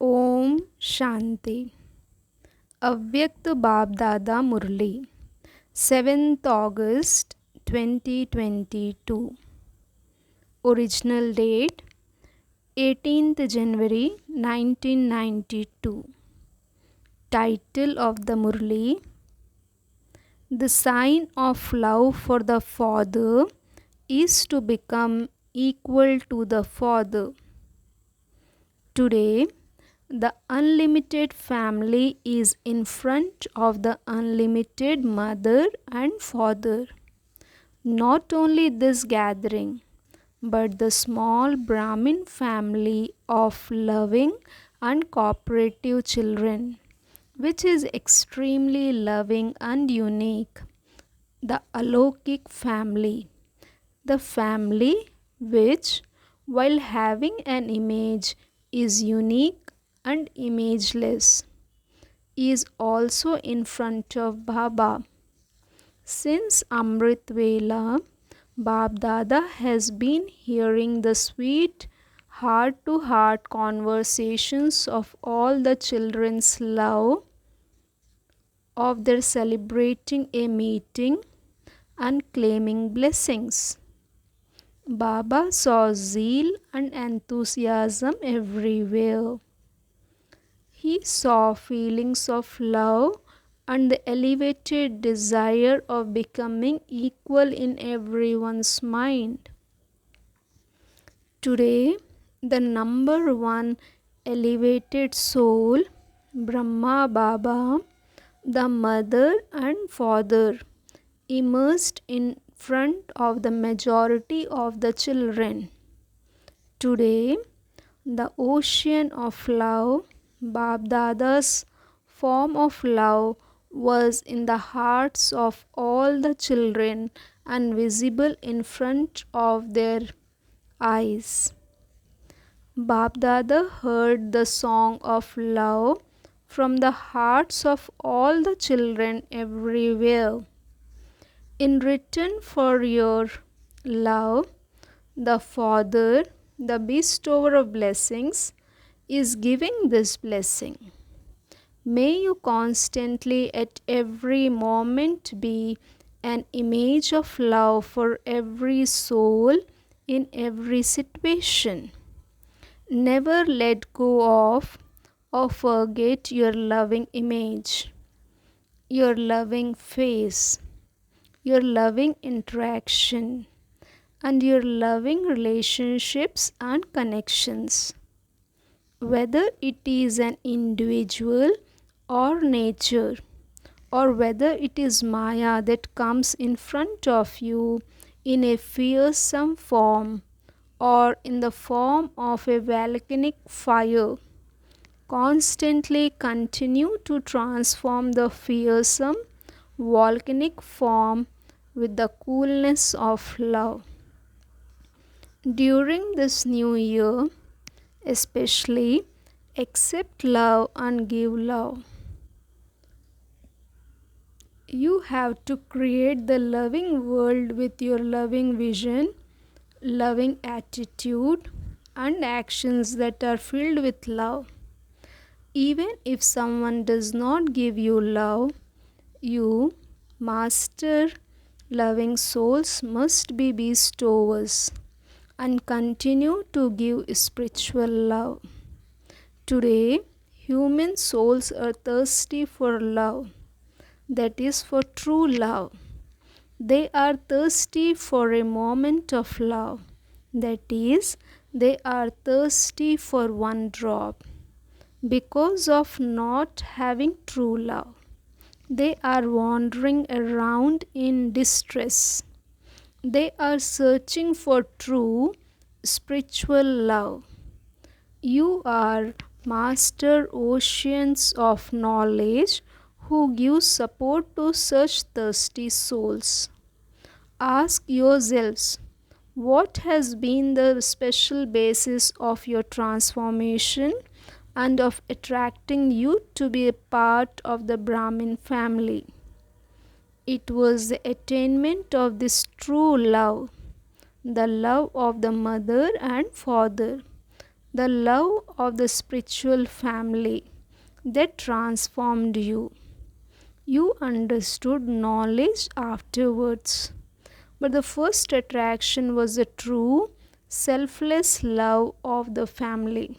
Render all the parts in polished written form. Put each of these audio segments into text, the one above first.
Om Shanti. Avyakt Bapdada Murli, 7th August 2022. Original date 18th January 1992. Title of the Murli: The sign of love for the Father is to become equal to the Father. Today, the unlimited family is in front of the unlimited mother and father. Not only this gathering, but the small Brahmin family of loving and cooperative children, which is extremely loving and unique. The Alokik family, the family which, while having an image, is unique and imageless, is also in front of Baba. Since Amrit Vela, Bapdada has been hearing the sweet heart-to-heart conversations of all the children's love, of their celebrating a meeting and claiming blessings. Baba saw zeal and enthusiasm everywhere. He saw feelings of love and the elevated desire of becoming equal in everyone's mind. Today, the number one elevated soul, Brahma Baba, the mother and father, immersed in front of the majority of the children. Today, the ocean of love, Bapdada's form of love, was in the hearts of all the children and visible in front of their eyes. Bapdada heard the song of love from the hearts of all the children everywhere. In return for your love, the Father, the bestower of blessings, is giving this blessing. May you constantly at every moment be an image of love for every soul in every situation. Never let go of or forget your loving image, your loving face, your loving interaction, and your loving relationships and connections. Whether it is an individual or nature, or whether it is Maya that comes in front of you in a fearsome form or in the form of a volcanic fire, constantly continue to transform the fearsome volcanic form with the coolness of love. During this new year, especially, accept love and give love. You have to create the loving world with your loving vision, loving attitude, and actions that are filled with love. Even if someone does not give you love, you, master loving souls, must be bestowers and continue to give spiritual love. Today, human souls are thirsty for love, that is, for true love. They are thirsty for a moment of love, that is, they are thirsty for one drop. Because of not having true love, they are wandering around in distress. They are searching for true spiritual love. You are master oceans of knowledge who give support to such thirsty souls. Ask yourselves, what has been the special basis of your transformation and of attracting you to be a part of the Brahmin family? It was the attainment of this true love, the love of the mother and father, the love of the spiritual family that transformed you. You understood knowledge afterwards, but the first attraction was the true, selfless love of the family.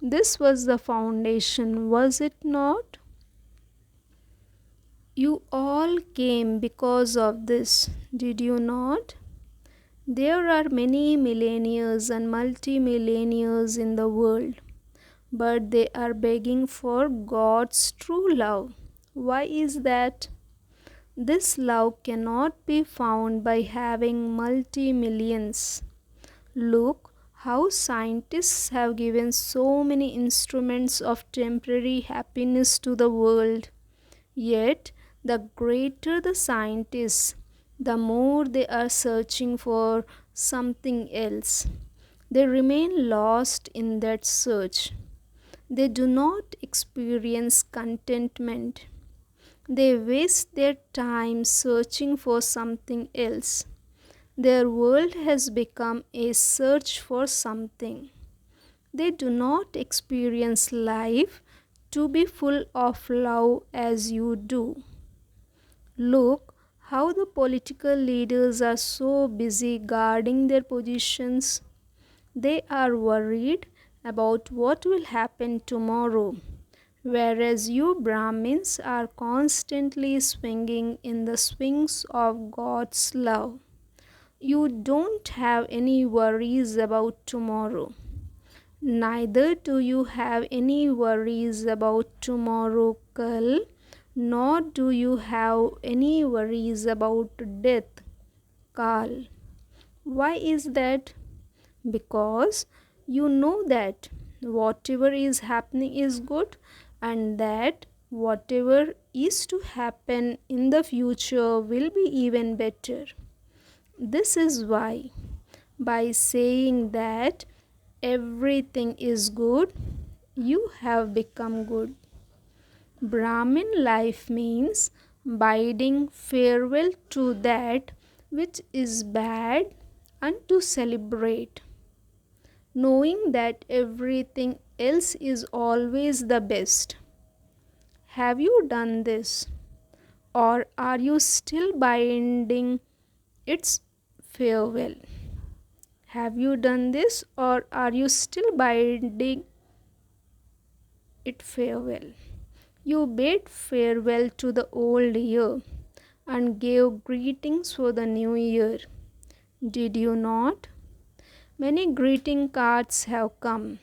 This was the foundation, was it not? You all came because of this, did you not? There are many millennials and multimillionaires in the world, but they are begging for God's true love. Why is that? This love cannot be found by having multi millions. Look how scientists have given so many instruments of temporary happiness to the world. Yet, the greater the scientists, the more they are searching for something else. They remain lost in that search. They do not experience contentment. They waste their time searching for something else. Their world has become a search for something. They do not experience life to be full of love as you do. Look how the political leaders are so busy guarding their positions. They are worried about what will happen tomorrow, whereas you Brahmins are constantly swinging in the swings of God's love. You don't have any worries about tomorrow. Neither do you have any worries about tomorrow, Kal, nor do you have any worries about death, Kal. Why is that? Because you know that whatever is happening is good and that whatever is to happen in the future will be even better. This is why, by saying that everything is good, you have become good. Brahmin life means bidding farewell to that which is bad and to celebrate, knowing that everything else is always the best. Have you done this? Or are you still binding its farewell? Have you done this or are you still binding it farewell? You bade farewell to the old year and gave greetings for the new year. Did you not? Many greeting cards have come.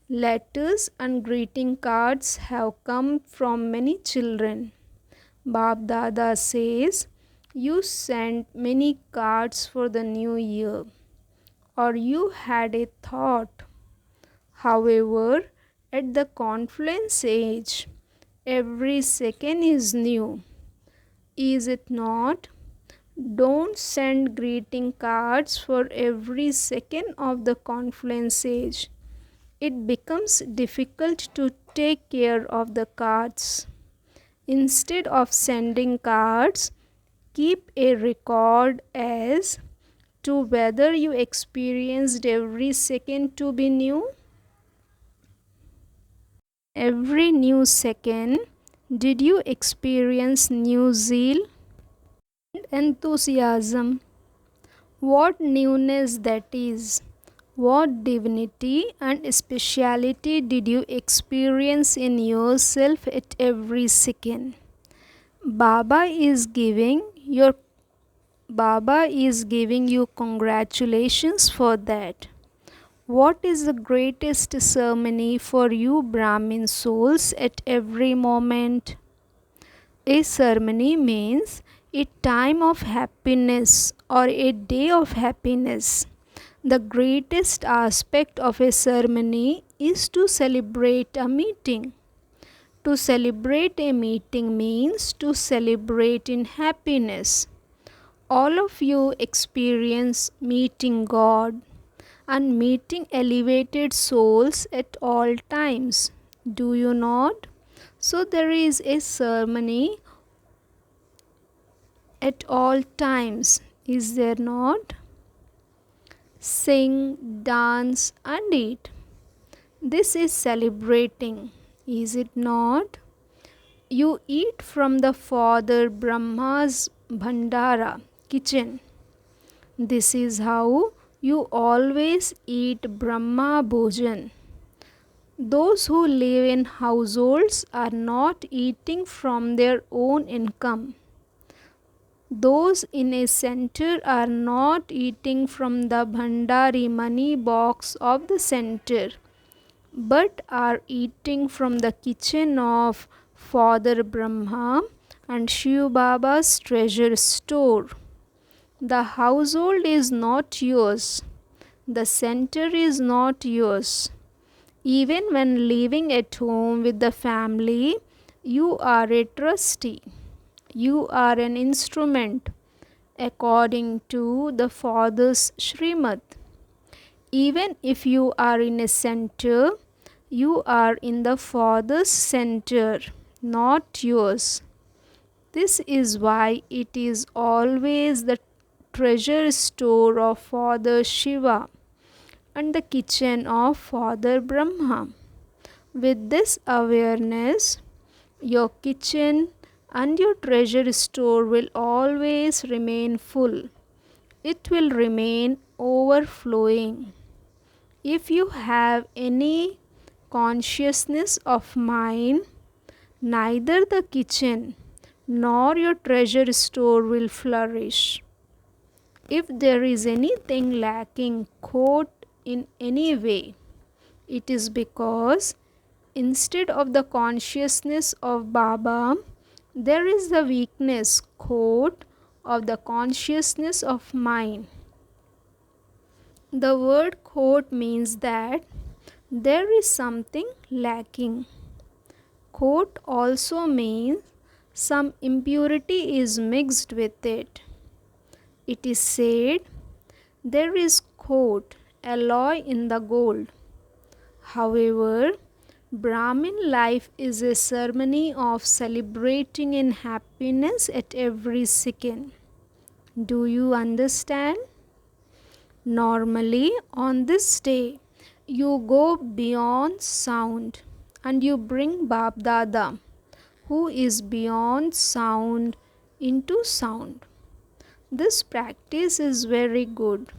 Letters and greeting cards have come from many children. Bapdada says, you sent many cards for the new year, or you had a thought. However, at the confluence age, every second is new. Is it not? Don't send greeting cards for every second of the confluence age. It becomes difficult to take care of the cards. Instead of sending cards, keep a record as to whether you experienced every second to be new. Every new second, did you experience new zeal and enthusiasm? What newness that is! What divinity and speciality did you experience in yourself at every second? Baba is giving your Baba is giving you congratulations for that. What is the greatest ceremony for you Brahmin souls at every moment? A ceremony means a time of happiness or a day of happiness. The greatest aspect of a ceremony is to celebrate a meeting. To celebrate a meeting means to celebrate in happiness. All of you experience meeting God and meeting elevated souls at all times. Do you not? So there is a ceremony at all times, is there not? Sing, dance, and eat. This is celebrating, is it not? You eat from the Father Brahma's Bhandara kitchen. This is how you always eat Brahma Bhojan. Those who live in households are not eating from their own income. Those in a center are not eating from the Bhandari money box of the center, but are eating from the kitchen of Father Brahma and Shiv Baba's treasure store. The household is not yours. The center is not yours. Even when living at home with the family, you are a trustee. You are an instrument according to the Father's Srimad. Even if you are in a center, you are in the Father's center, not yours. This is why it is always the treasure store of Father Shiva and the kitchen of Father Brahma. With this awareness, your kitchen and your treasure store will always remain full. It will remain overflowing. If you have any consciousness of mind, neither the kitchen nor your treasure store will flourish. If there is anything lacking, in any way, it is because instead of the consciousness of Baba, there is the weakness, of the consciousness of mind. The word means that there is something lacking. Also means some impurity is mixed with it. It is said there is alloy in the gold. However, Brahmin life is a ceremony of celebrating in happiness at every second. Do you understand? Normally, on this day, you go beyond sound and you bring Bapdada, who is beyond sound, into sound. This practice is very good.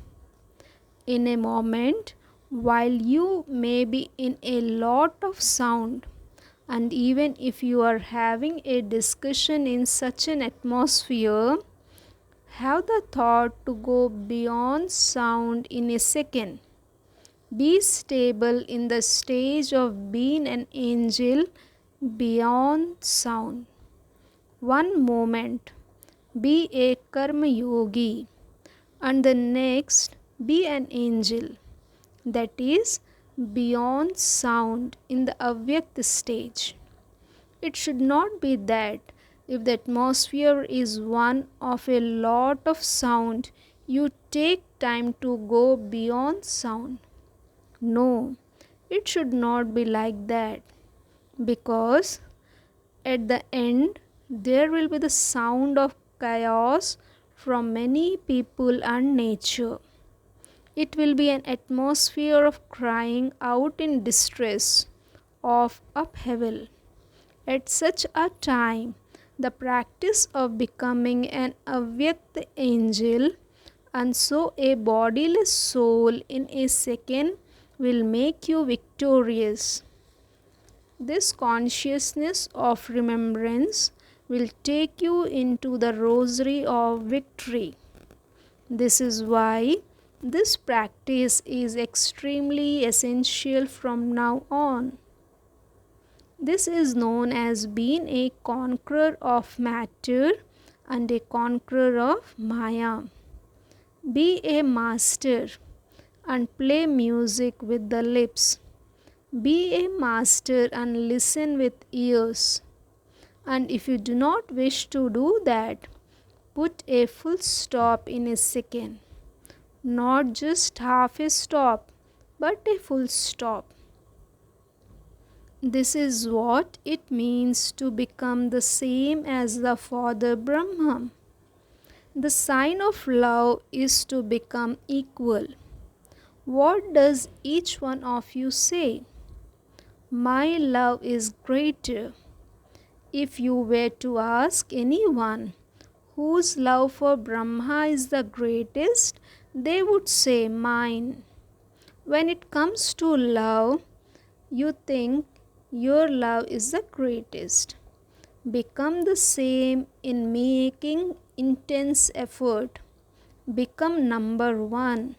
In a moment, while you may be in a lot of sound, and even if you are having a discussion in such an atmosphere, have the thought to go beyond sound in a second. Be stable in the stage of being an angel beyond sound. One moment, be a karma yogi, and the next, be an angel. That is beyond sound in the Avyakt stage. It should not be that if the atmosphere is one of a lot of sound, you take time to go beyond sound. No, it should not be like that, because at the end there will be the sound of chaos from many people and nature. It will be an atmosphere of crying out in distress, of upheaval. At such a time, the practice of becoming an Avyakt angel and so a bodiless soul in a second will make you victorious. This consciousness of remembrance will take you into the rosary of victory. This is why this practice is extremely essential from now on. This is known as being a conqueror of matter and a conqueror of Maya. Be a master and play music with the lips. Be a master and listen with ears. And if you do not wish to do that, put a full stop in a second. Not just half a stop, but a full stop. This is what it means to become the same as the Father Brahma. The sign of love is to become equal. What does each one of you say? My love is greater. If you were to ask anyone whose love for Brahma is the greatest, they would say mine. When it comes to love, you think your love is the greatest. Become the same in making intense effort. Become number one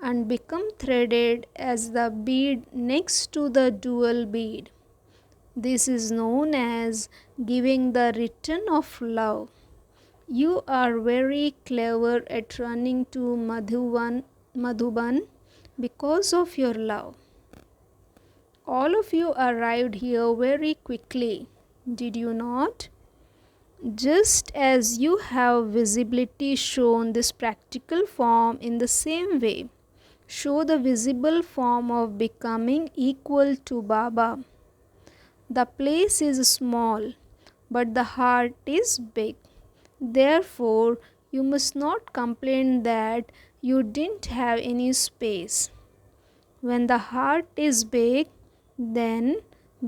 and become threaded as the bead next to the dual bead. This is known as giving the return of love. You are very clever at running to Madhuban because of your love. All of you arrived here very quickly, did you not? Just as you have visibility shown this practical form, in the same way, show the visible form of becoming equal to Baba. The place is small, but the heart is big. Therefore, you must not complain that you didn't have any space. When the heart is big, then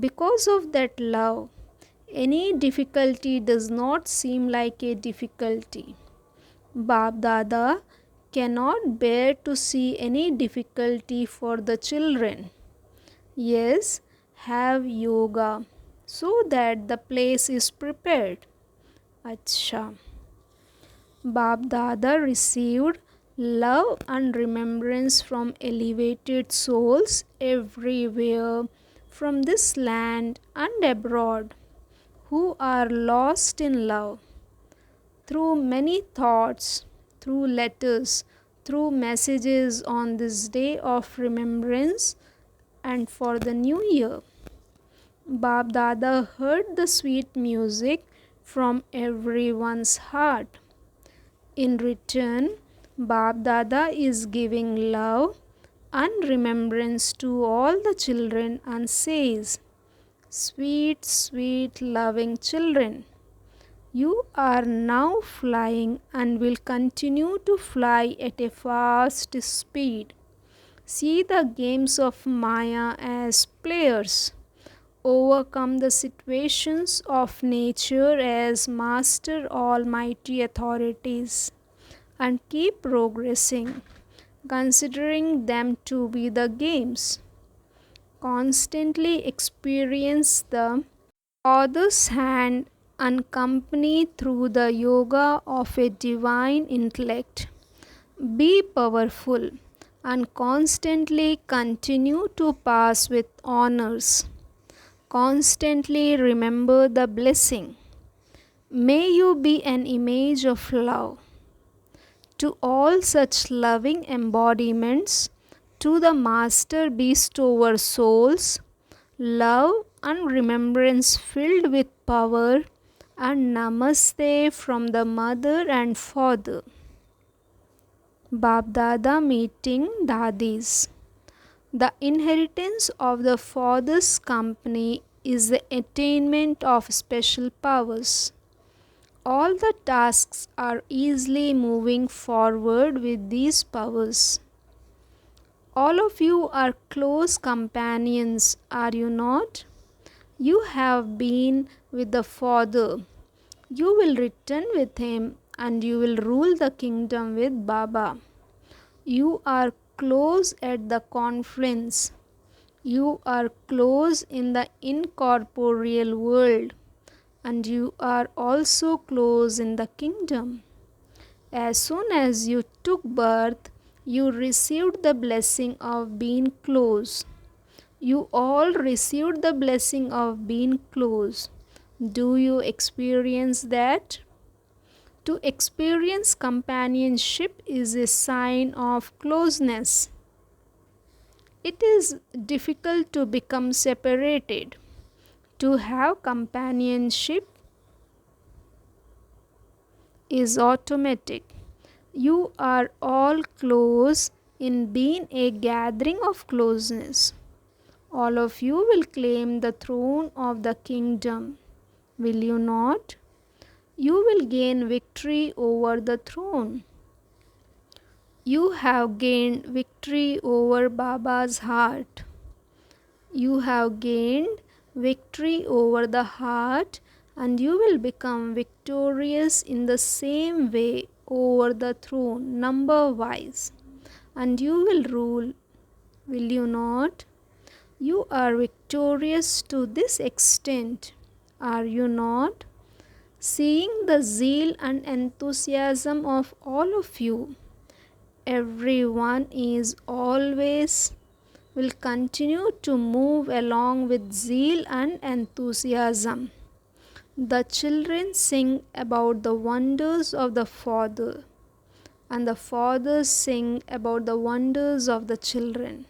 because of that love, any difficulty does not seem like a difficulty. Bapdada cannot bear to see any difficulty for the children. Yes, have yoga so that the place is prepared. Acha. Bapdada received love and remembrance from elevated souls everywhere, from this land and abroad, who are lost in love. Through many thoughts, through letters, through messages on this day of remembrance and for the new year, Bapdada heard the sweet music from everyone's heart. In return, Bapdada is giving love and remembrance to all the children and says, "Sweet, sweet, loving children, you are now flying and will continue to fly at a fast speed. See the games of Maya as players. Overcome the situations of nature as master almighty authorities and keep progressing, considering them to be the games. Constantly experience the Father's hand and company through the yoga of a divine intellect. Be powerful and constantly continue to pass with honors. Constantly remember the blessing. May you be an image of love. To all such loving embodiments, to the Master bestower souls, love and remembrance filled with power, and namaste from the mother and father. Bapdada meeting Dadis. The inheritance of the father's company is the attainment of special powers. All the tasks are easily moving forward with these powers. All of you are close companions, are you not? You have been with the Father. You will return with Him and you will rule the kingdom with Baba. You are close at the confluence. You are close in the incorporeal world, and you are also close in the kingdom. As soon as you took birth, you received the blessing of being close. You all received the blessing of being close. Do you experience that? To experience companionship is a sign of closeness. It is difficult to become separated. To have companionship is automatic. You are all close in being a gathering of closeness. All of you will claim the throne of the kingdom. Will you not? You will gain victory over the throne. You have gained victory over Baba's heart. You have gained victory over the heart, and you will become victorious in the same way over the throne, number wise. And you will rule, will you not? You are victorious to this extent, are you not? Seeing the zeal and enthusiasm of all of you, everyone is always will continue to move along with zeal and enthusiasm. The children sing about the wonders of the Father, and the fathers sing about the wonders of the children.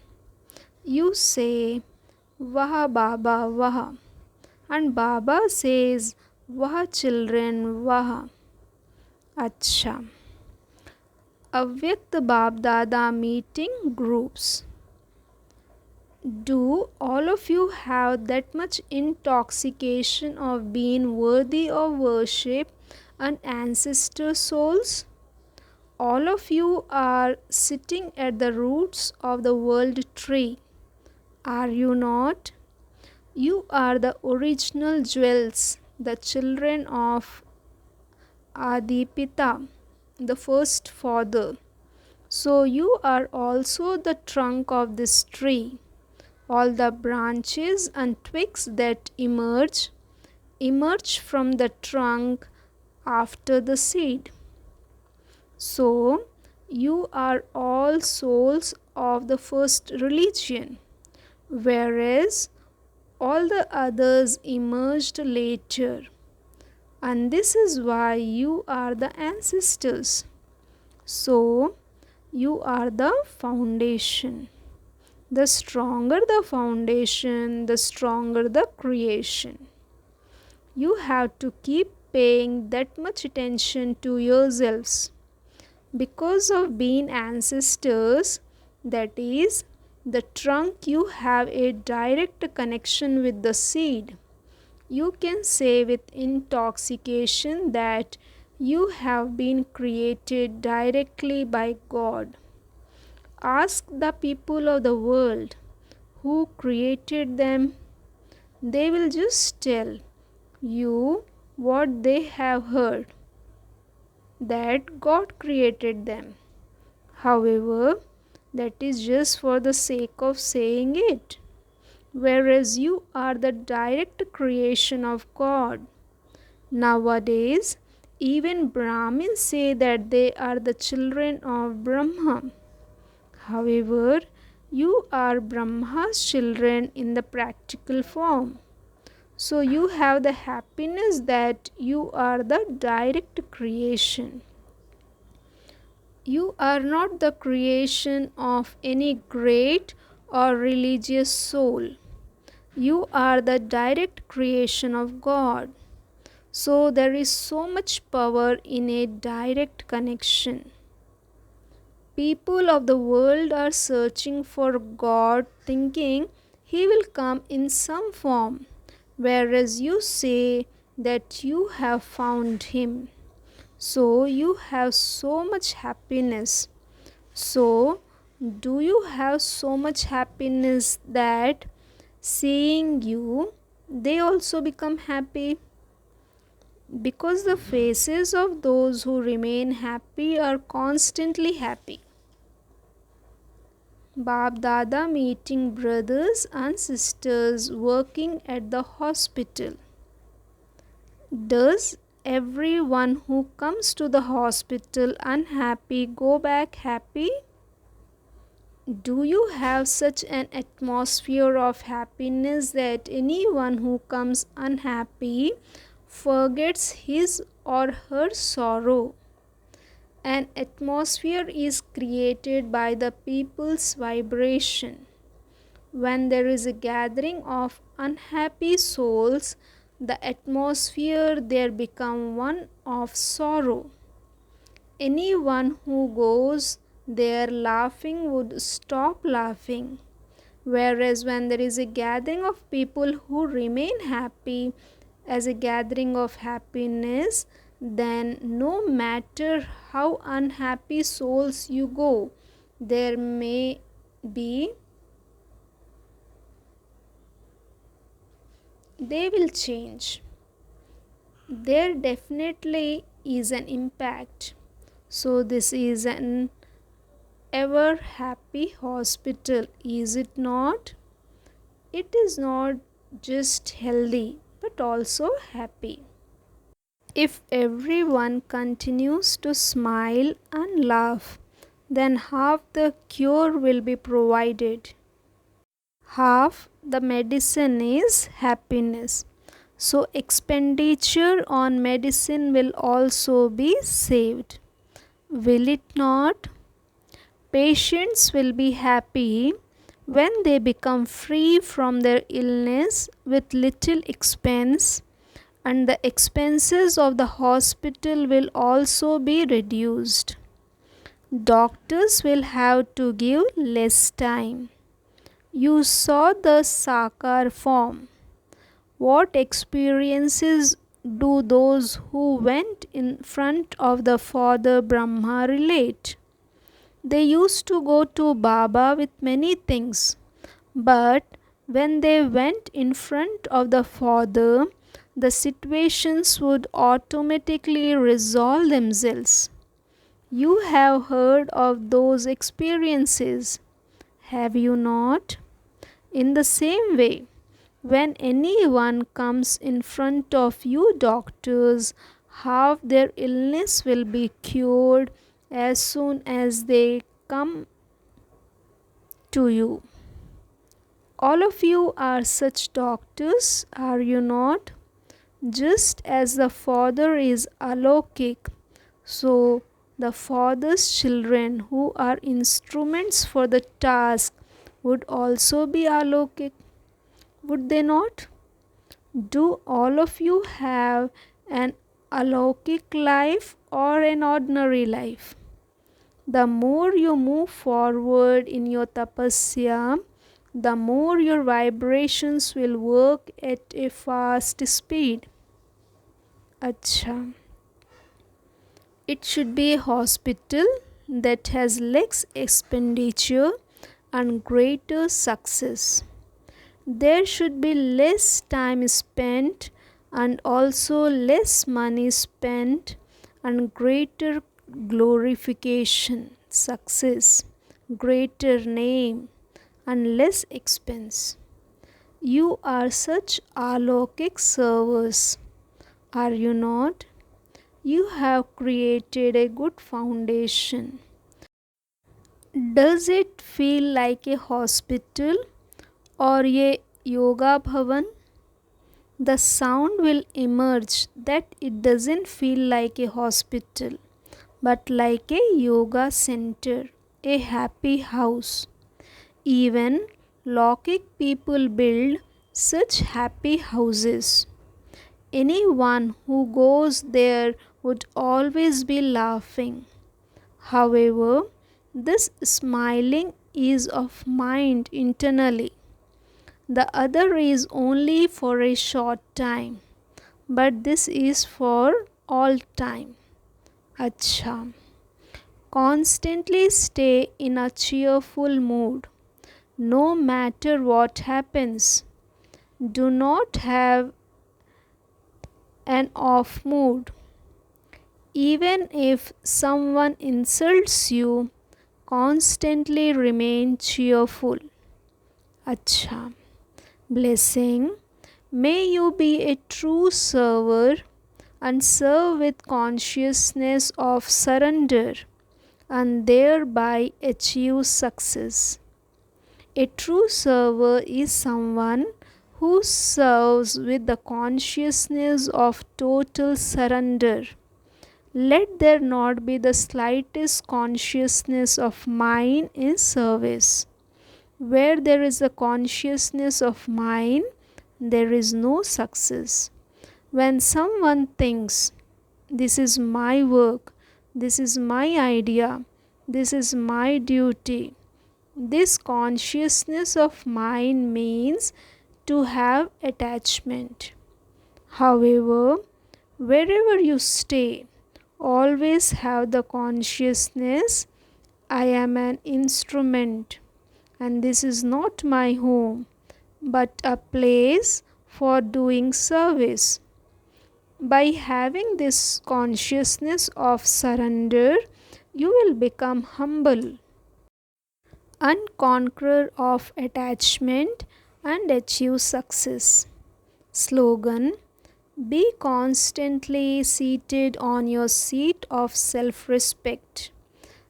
You say, Wah Baba, Wah, and Baba says, Wah children, Wah. Acha. Avyakt Bapdada meeting groups. Do all of you have that much intoxication of being worthy of worship and ancestor souls? All of you are sitting at the roots of the world tree, are you not? You are the original jewels, the children of Adipita, the first father. So you are also the trunk of this tree. All the branches and twigs that emerge from the trunk after the seed. So you are all souls of the first religion, whereas all the others emerged later. And this is why you are the ancestors. So you are the foundation. The stronger the foundation, the stronger the creation. You have to keep paying that much attention to yourselves. Because of being ancestors, that is, the trunk, you have a direct connection with the seed. You can say with intoxication that you have been created directly by God. Ask the people of the world who created them. They will just tell you what they have heard, that God created them. However, that is just for the sake of saying it, whereas you are the direct creation of God. Nowadays, even Brahmins say that they are the children of Brahma. However, you are Brahma's children in the practical form. So you have the happiness that you are the direct creation. You are not the creation of any great or religious soul. You are the direct creation of God. So there is so much power in a direct connection. People of the world are searching for God, thinking He will come in some form, whereas you say that you have found Him. So you have so much happiness. So, do you have so much happiness that seeing you, they also become happy? Because the faces of those who remain happy are constantly happy. Bapdada meeting brothers and sisters working at the hospital. Does everyone who comes to the hospital unhappy go back happy? Do you have such an atmosphere of happiness that anyone who comes unhappy forgets his or her sorrow? An atmosphere is created by the people's vibration. When there is a gathering of unhappy souls, the atmosphere there becomes one of sorrow. Anyone who goes there laughing would stop laughing. Whereas when there is a gathering of people who remain happy as a gathering of happiness, then no matter how unhappy souls you go, there may be they will change. There definitely is an impact. So, this is an ever happy hospital, is it not? It is not just healthy but also happy. If everyone continues to smile and laugh, then half the cure will be provided. Half the medicine is happiness. So, expenditure on medicine will also be saved. Will it not? Patients will be happy when they become free from their illness with little expense, and the expenses of the hospital will also be reduced. Doctors will have to give less time. You saw the Sakar form. What experiences do those who went in front of the Father Brahma relate? They used to go to Baba with many things, but when they went in front of the Father, the situations would automatically resolve themselves. You have heard of those experiences, have you not? In the same way, when anyone comes in front of you doctors, half their illness will be cured as soon as they come to you. All of you are such doctors, are you not? Just as the Father is alokik, so the Father's children who are instruments for the task would also be alokik, would they not? Do all of you have an alokik life or an ordinary life? The more you move forward in your tapasya, the more your vibrations will work at a fast speed. Acha. It should be a hospital that has less expenditure and greater success. There should be less time spent and also less money spent and greater glorification, success, greater name and less expense. You are such alokik servers, are you not? You have created a good foundation. Does it feel like a hospital or a yoga bhavan? The sound will emerge that it doesn't feel like a hospital but like a yoga center, a happy house. Even Lokik people build such happy houses. Anyone who goes there would always be laughing. However, this smiling is of mind internally. The other is only for a short time, but this is for all time. Acha. Constantly stay in a cheerful mood, no matter what happens. Do not have an off mood. Even if someone insults you, constantly remain cheerful. Acha. Blessing. May you be a true server and serve with consciousness of surrender and thereby achieve success. A true server is someone who serves with the consciousness of total surrender. Let there not be the slightest consciousness of mine in service. Where there is a consciousness of mine, there is no success. When someone thinks, this is my work, this is my idea, this is my duty, this consciousness of mine means to have attachment. However, wherever you stay, always have the consciousness, I am an instrument and this is not my home but a place for doing service. By having this consciousness of surrender, you will become humble, unconqueror of attachment, and achieve success. Slogan: be constantly seated on your seat of self respect,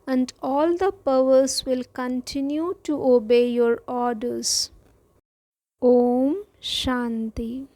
and all the powers will continue to obey your orders. Om Shanti.